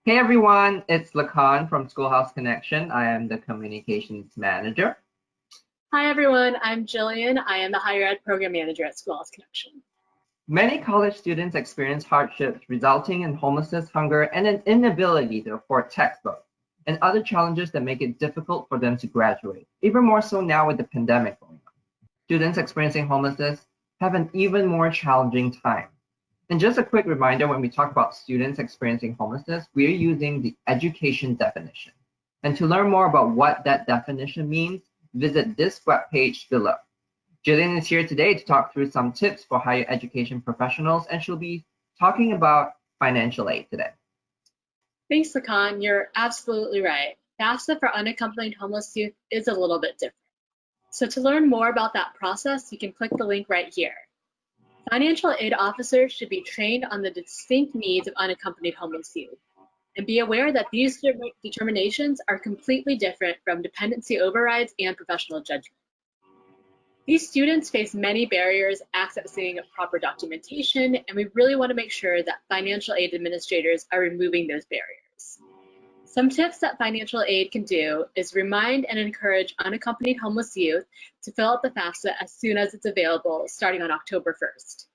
Hey everyone, it's Lacan from Schoolhouse Connection. I am the Communications Manager. Hi everyone, I'm Jillian. I am the Higher Ed Program Manager at Schoolhouse Connection. Many college students experience hardships resulting in homelessness, hunger, and an inability to afford textbooks, and other challenges that make it difficult for them to graduate, even more so now with the pandemic going on. Students experiencing homelessness have an even more challenging time. And just a quick reminder, when we talk about students experiencing homelessness, we're using the education definition. And to learn more about what that definition means, visit this webpage below. Jillian is here today to talk through some tips for higher education professionals, and she'll be talking about financial aid today. Thanks, Lacan. You're absolutely right. FAFSA for unaccompanied homeless youth is a little bit different. So to learn more about that process, you can click the link right here. Financial aid officers should be trained on the distinct needs of unaccompanied homeless youth and be aware that these determinations are completely different from dependency overrides and professional judgment. These students face many barriers accessing proper documentation, and we really want to make sure that financial aid administrators are removing those barriers. Some tips that financial aid can do is remind and encourage unaccompanied homeless youth to fill out the FAFSA as soon as it's available, starting on October 1st.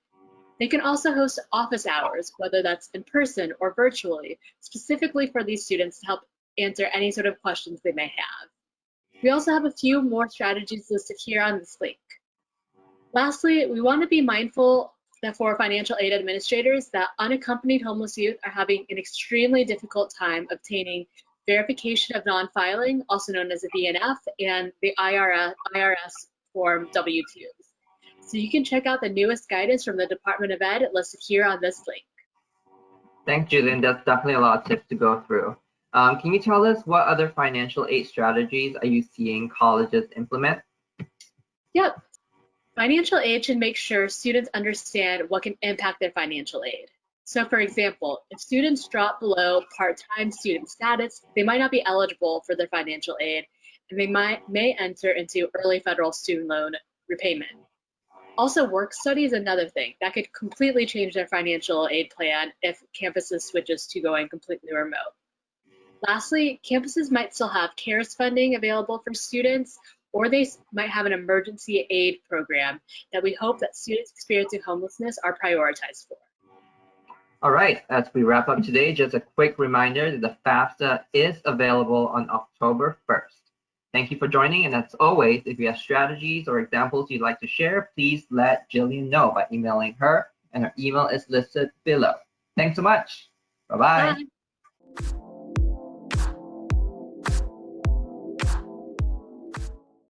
They can also host office hours, whether that's in person or virtually, specifically for these students to help answer any sort of questions they may have. We also have a few more strategies listed here on this link. Lastly, we want to be mindful that for financial aid administrators that unaccompanied homeless youth are having an extremely difficult time obtaining verification of non-filing, also known as a VNF, and the IRS Form W-2s. So you can check out the newest guidance from the Department of Ed listed here on this link. Thanks, Jillian. That's definitely a lot of tips to go through. Can you tell us what other financial aid strategies are you seeing colleges implement? Yep. Financial aid should make sure students understand what can impact their financial aid. So for example, if students drop below part-time student status, they might not be eligible for their financial aid, and they may enter into early federal student loan repayment. Also, work study is another thing that could completely change their financial aid plan if campuses switches to going completely remote. Lastly, campuses might still have CARES funding available for students, or they might have an emergency aid program that we hope that students experiencing homelessness are prioritized for. All right, as we wrap up today, just a quick reminder that the FAFSA is available on October 1st. Thank you for joining, and as always, if you have strategies or examples you'd like to share, please let Jillian know by emailing her, and her email is listed below. Thanks so much. Bye-bye. Bye.